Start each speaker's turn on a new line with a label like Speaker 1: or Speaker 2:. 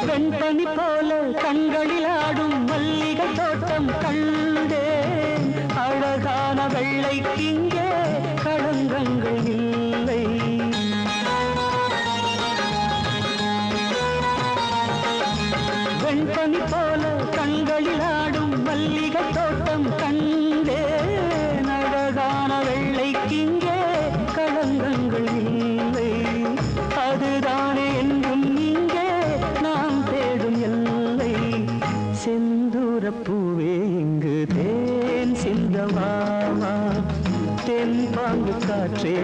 Speaker 1: வெண்பனி போல கண்களில் ஆடும் மல்லிகை தோட்டம் கண்டேன். அழகான வெள்ளைக்கிங்கே களங்கங்கள் இல்லை. வெண்பனி போல கண்களில் ஆடும் மல்லிகை தோட்டம் கண்டேன். அழகான வெள்ளைக்கிங்கே களங்கங்கள் இல்லை. அதுதானே என்றும் இங்கே நாம் தேடும் எல்லை. செந்தூரப்பூவே இங்கு தேன் சிந்தமாமா, தென் பாங்கு காற்றே